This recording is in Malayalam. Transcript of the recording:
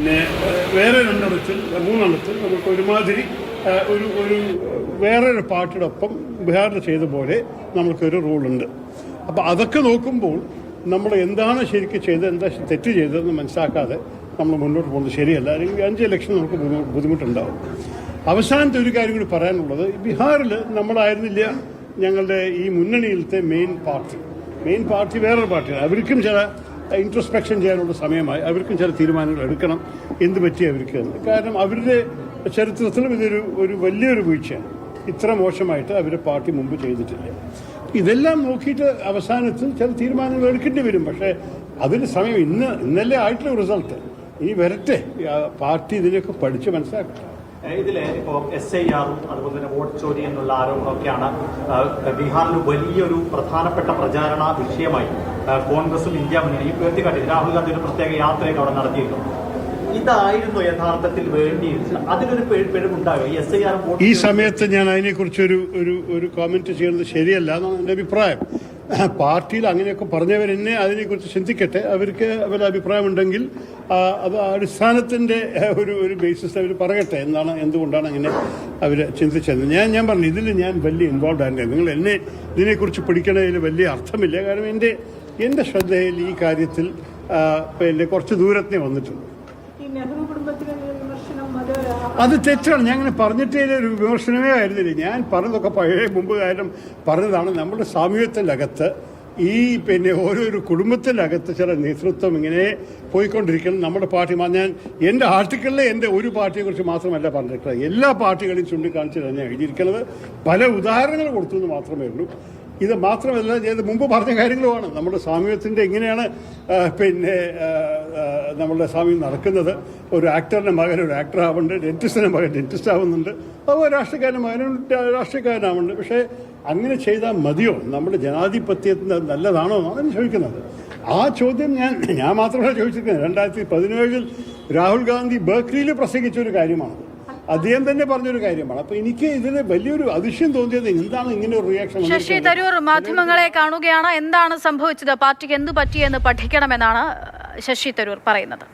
പിന്നെ വേറെ രണ്ടെണ്ണത്തിൽ മൂന്നെണ്ണത്തിൽ നമുക്ക് ഒരുമാതിരി ഒരു വേറൊരു പാർട്ടിയോടൊപ്പം ബീഹാറിൽ ചെയ്ത പോലെ നമുക്കൊരു റൂളുണ്ട്. അപ്പോൾ അതൊക്കെ നോക്കുമ്പോൾ നമ്മൾ എന്താണ് ശരിക്കും ചെയ്തത്, എന്താ തെറ്റ് ചെയ്തതെന്ന് മനസ്സിലാക്കാതെ നമ്മൾ മുന്നോട്ട് പോകുന്നത് ശരിയല്ല. അല്ലെങ്കിൽ 5 ഇലക്ഷൻ നമുക്ക് ബുദ്ധിമുട്ടുണ്ടാവും. അവസാനത്തെ ഒരു കാര്യം കൂടി പറയാനുള്ളത്, ബീഹാറിൽ നമ്മളായിരുന്നില്ല ഞങ്ങളുടെ ഈ മുന്നണിയിലത്തെ മെയിൻ പാർട്ടി വേറൊരു പാർട്ടിയാണ്. അവർക്കും ചില ഇൻട്രോസ്പെക്ഷൻ ചെയ്യാനുള്ള സമയമായി. അവർക്കും ചില തീരുമാനങ്ങൾ എടുക്കണം, എന്ത് പറ്റി അവർക്ക്. കാരണം അവരുടെ ചരിത്രത്തിലും ഒരു വലിയൊരു വീഴ്ചയാണ്. ഇത്ര മോശമായിട്ട് അവരുടെ പാർട്ടി മുമ്പ് ചെയ്തിട്ടില്ല. ഇതെല്ലാം നോക്കിയിട്ട് അവസാനത്തിൽ ചില തീരുമാനങ്ങൾ എടുക്കേണ്ടി വരും. പക്ഷേ അതിന് സമയം ഇന്നലെ ആയിട്ടുള്ള റിസൾട്ട് ഇനി വരട്ടെ. പാർട്ടി ഇതിനൊക്കെ പഠിച്ച് മനസ്സിലാക്കട്ടെ. ഇതില് ഇപ്പോൾ SIR അതുപോലെ തന്നെ വോട്ട് ചോരി എന്നുള്ള ആരോപണമൊക്കെയാണ് ബീഹാറിൽ വലിയൊരു പ്രധാനപ്പെട്ട പ്രചാരണ വിഷയമായി കോൺഗ്രസും ഇന്ത്യ മുന്നണിയും ഉയർത്തിക്കാട്ടി. രാഹുൽ ഗാന്ധി ഒരു പ്രത്യേക യാത്രയൊക്കെ അവിടെ നടത്തിയിരുന്നു. ഇതായിരുന്നു യഥാർത്ഥത്തിൽ വേണ്ടിയിരുന്നത്. അതിലൊരു പിഴവുണ്ടാകും. SIR ഈ സമയത്ത് ഞാൻ അതിനെക്കുറിച്ച് ഒരു കോമെന്റ് ചെയ്യുന്നത് ശരിയല്ല എന്നാണ് എൻ്റെ അഭിപ്രായം. പാർട്ടിയിൽ അങ്ങനെയൊക്കെ പറഞ്ഞവരെന്നെ അതിനെക്കുറിച്ച് ചിന്തിക്കട്ടെ. അവർക്ക് അവരുടെ അഭിപ്രായമുണ്ടെങ്കിൽ അത് അടിസ്ഥാനത്തിൻ്റെ ഒരു ബേസിസ് അവർ പറയട്ടെ. എന്തുകൊണ്ടാണ് അങ്ങനെ അവർ ചിന്തിച്ചത്. ഞാൻ പറഞ്ഞു, ഇതിൽ ഞാൻ വലിയ ഇൻവോൾവ് ആയിട്ടില്ല. നിങ്ങൾ എന്നെ ഇതിനെക്കുറിച്ച് പഠിക്കണതിൽ വലിയ അർത്ഥമില്ല. കാരണം എൻ്റെ ശ്രദ്ധയിൽ ഈ കാര്യത്തിൽ പിന്നെ കുറച്ച് ദൂരത്തിനെ വന്നിട്ടുണ്ട്. അത് തെറ്റാണ്. ഞാൻ അങ്ങനെ പറഞ്ഞിട്ടേ ഒരു വിമർശനമേ ആയിരുന്നില്ല. ഞാൻ പറഞ്ഞതൊക്കെ മുമ്പ് കാര്യം പറഞ്ഞതാണ്. നമ്മുടെ സാമൂഹ്യത്തിൻ്റെ അകത്ത് പിന്നെ ഓരോരു കുടുംബത്തിൻ്റെ ചില നേതൃത്വം ഇങ്ങനെ പോയിക്കൊണ്ടിരിക്കണം. നമ്മുടെ പാർട്ടി ഞാൻ എൻ്റെ ആർട്ടിക്കിളിൽ എൻ്റെ ഒരു പാർട്ടിയെക്കുറിച്ച് മാത്രമല്ല പറഞ്ഞിട്ടുള്ളത്, എല്ലാ പാർട്ടികളെയും ചൂണ്ടിക്കാണിച്ച് തന്നെ എഴുതിയിരിക്കുന്നത്. പല ഉദാഹരണങ്ങൾ കൊടുത്തു എന്ന് മാത്രമേ ഉള്ളൂ. ഇത് മാത്രമല്ല, ഇത് മുമ്പ് പറഞ്ഞ കാര്യങ്ങളുമാണ്. നമ്മുടെ സാമൂഹ്യത്തിൻ്റെ എങ്ങനെയാണ് പിന്നെ നമ്മളുടെ സാമൂഹ്യം നടക്കുന്നത്. ഒരു ആക്ടറിൻ്റെ മകൻ ഒരു ആക്ടർ ആവുന്നുണ്ട്, ഡെന്റിസ്റ്റിൻ്റെ മകൻ ഡെന്റിസ്റ്റ് ആവുന്നുണ്ട്, അതുപോലെ രാഷ്ട്രീയക്കാരൻ്റെ മകനും രാഷ്ട്രീയക്കാരനാവുന്നുണ്ട്. പക്ഷേ അങ്ങനെ ചെയ്താൽ മതിയോ? നമ്മുടെ ജനാധിപത്യത്തിന് നല്ലതാണോ എന്നാണ് ചോദിക്കുന്നത്. ആ ചോദ്യം ഞാൻ മാത്രമല്ല ചോദിച്ചിരിക്കുന്നത്. 2017 രാഹുൽ ഗാന്ധി ബർക്ക്ലിയിൽ പ്രസംഗിച്ചൊരു കാര്യമാണ്. അദ്ദേഹം തന്നെ പറഞ്ഞൊരു കാര്യമാണ്. അപ്പൊ എനിക്ക് ഇതിന് വലിയൊരു അതിശയം തോന്നിയത് എന്താണ് ഇങ്ങനെ ഒരു റിയാക്ഷൻ. ശശി തരൂർ മാധ്യമങ്ങളെ കാണുകയാണ്. എന്താണ് സംഭവിച്ചത്, പാർട്ടിക്ക് എന്ത് പറ്റിയെന്ന് പഠിക്കണമെന്നാണ് ശശി തരൂർ പറയുന്നത്.